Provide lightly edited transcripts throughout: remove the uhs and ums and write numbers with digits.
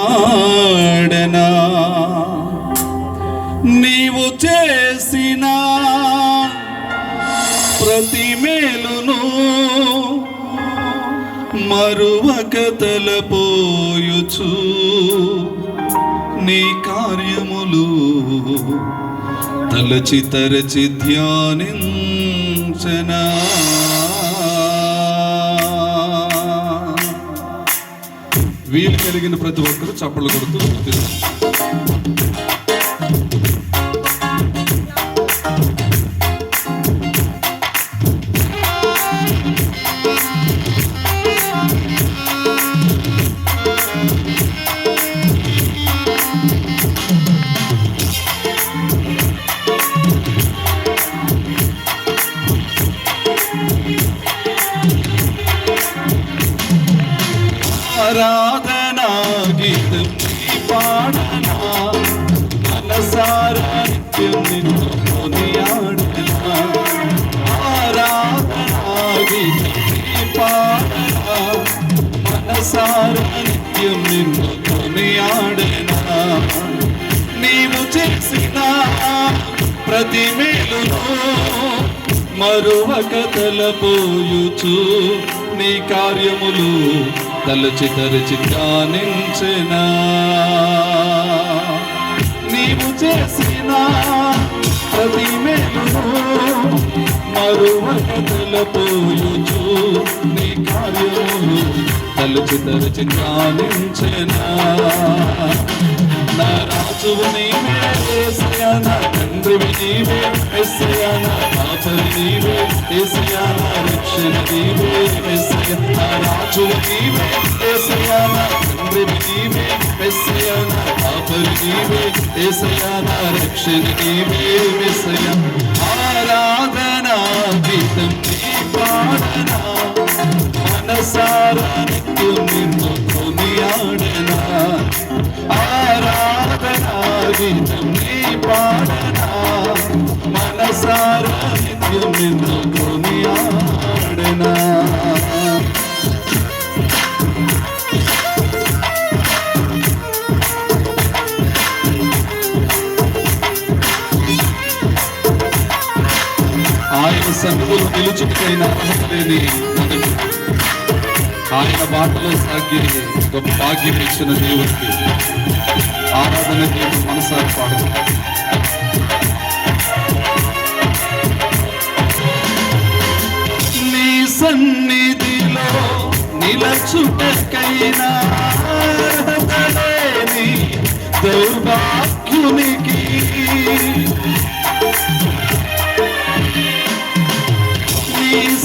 ఆడనా నీవు చేసిన ప్రతి మేలును మరువక తలపోయుచు నీ కార్యములు తలచి తరచి ధ్యానించనా. వీలు కలిగిన ప్రతి ఒక్కరు చప్పట్లు కొడుతూ ఆరాధనా గీతం పాడనా మనసారా నిత్యం నిన్ను కొనియాడనా. ఆరాధనా గీతం పాడనా మనసారా నిత్యం నిన్ను కొనియాడనా. నీవు చేసిన ప్రతి మేలును మరువక తలపోయుచు నీ కార్యములు తలచి తరచి ధ్యానించెనా. నీవు చేసిన ప్రతి మేలును మరువక తలపోయుచు నీ కార్యములు తలచి తరచి ధ్యానించెనా. నా రాజువు నీవే యేసయ్యా, నా తండ్రివి నీవే యేసయ్యా, నా కాపరి నీవే యేసయ్యా, నా రక్షణ నీవే యేసయ్యా. నా రాజువు నీవే యేసయ్యా, నా తండ్రివి నీవే యేసయ్యా, నా కాపరి నీవే యేసయ్యా, నా రక్షణ నీవే యేసయ్యా. ఆరాధనా గీతం నీ పాడనా మనసారా నిత్యం నిన్ను కొనియాడనా. ఆరాధనా గీతం నీ పాడనా మనసారా నిత్యం నిన్ను కొనియాడనా. ఆయన సన్నిధిలో నిలుచుటకైన అర్హత లేని ఆయన బాటలో సాగి గొప్ప భాగ్యం ఇచ్చిన దేవుడికి ఆరాధన దేవుడు మనసారి పాడదు. నీ సన్నిధిలో నిలచుటకైనా అర్హత లేని దౌర్భాగ్యునికి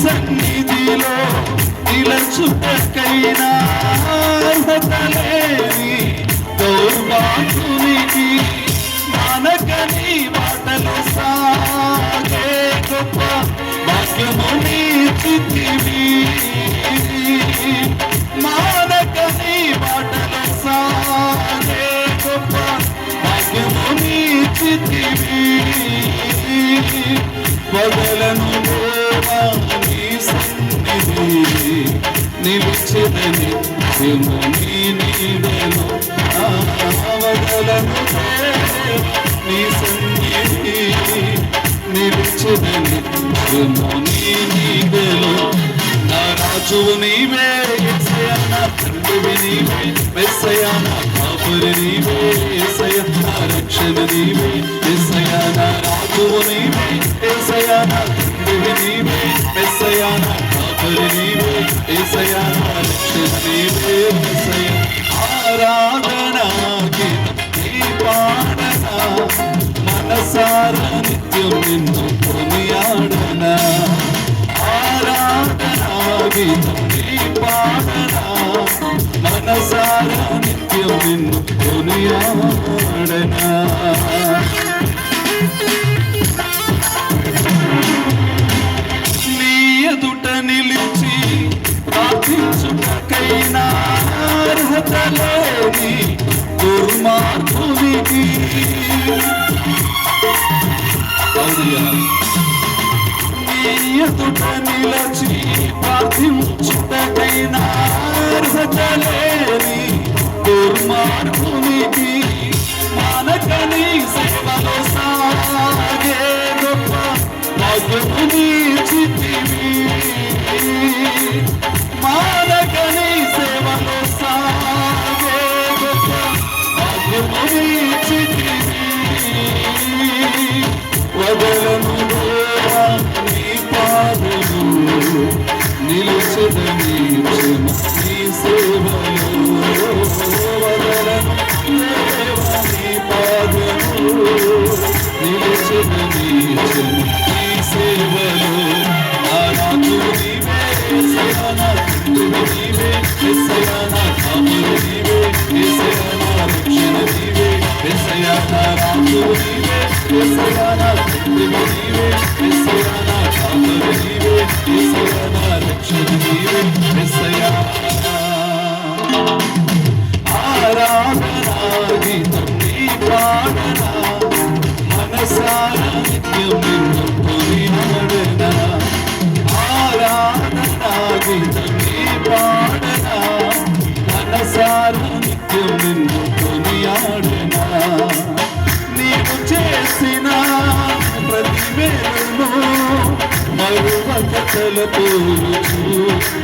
సన్నిధిలో నిలచుటకైనా అర్హత లేని దౌర్భాగ్యునికి మానకని బాటలు సాగే గొప్ప భాగ్యము నీచితివి. మానకని బాటలు సాగే గొప్ప భాగ్యము నీచితివి. వదలను నీ సన్నిధి నిలిచెదని నీ నీడను. వదలను నీ సన్నిధి నిలిచెదని నీ నీడను. నా రాజువు నీవే యేసయ్యా, నా తండ్రివి నీవే యేసయ్యా, నా కాపరి నీవే యేసయ్యా, నా రక్షణ నీవే యేసయ్యా. నా రాజువు నీవే యేసయ్యా, నా తండ్రివి నీవే యేసయ్యా, నా కాపరి నీవే యేసయ్యా, నా రక్షణ నీవే యేసయ్యా. ఆరాధనా గీతం నీ పాడనా మనసారా నిత్యం నిన్ను కొనియాడనా. ఆరాధనా గీతం నీ పాడనా మనసారా నిత్యం నిన్ను కొనియాడనా. నీ ఎదుట నిలిచి ప్రార్థించుటకైనా అర్హత లేని దుర్మార్గునికి ఎదుట నిలచి ప్రార్థించుటకైనా అర్హత లేని దుర్మార్గునికి మానకని సేవలో సాగే గొప్ప భాగ్యము నీచితివి. మానకని సేవలో సాగే గొప్ప భాగ్యము నీచితివి. వదలను దేవా నీ పాదము నిలిచెదని నీ సేవలో. వదలను దేవా నీ పాదము నిలిచెదని నీ సేవలో. నా రాజు నీవే యేసయ్యా, నా తండ్రివి నీవే యేసయ్యా, నా కాపరి నీవే యేసయ్యా, నా రక్షణ నీవే యేసయ్యా, నా రాజు నీవే యేసయ్యా, నా తండ్రివి నీవే యేసయ్యా, నా కాపరి నీవే యేసయ్యా, నా రక్షణ నీవే యేసయ్యా. ఆరాధనా గీతం నీ పాడనా, మనసారా నిత్యం నిన్ను కొనియాడనా. ఆరాధనా గీతం నీ పాడనా, మనసారా నిత్యం నిన్ను కొనియాడనా. నీవు చేసిన ప్రతి మేలును మరువక తలపోలుచు,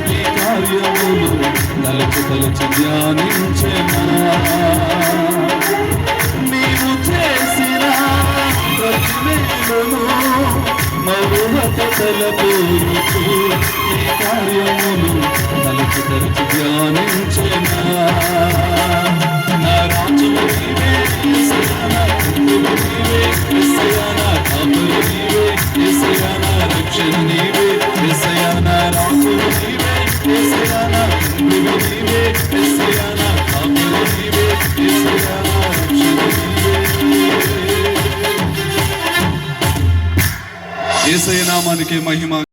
నీ కార్యములు తలచి తలచి ధ్యానించెనా. నీవు చేసిన ప్రతి మేలును మరువక తలపోలుచు, నీ కార్యములు తలచి తలచి ధ్యానించెనా. నా రాజు నీవే యేసయ్యా, నా తండ్రివి నీవే యేసయ్యా, నా కాపరి నీవే యేసయ్యా, నా రక్షణ నీవే యేసయ్యా, నా రాజు నీవే యేసయ్యా, నా తండ్రివి నీవే యేసయ్యా, నా కాపరి నీవే యేసయ్యా, నా రక్షణ నీవే. యేసయ్య నామానికి మహిమ.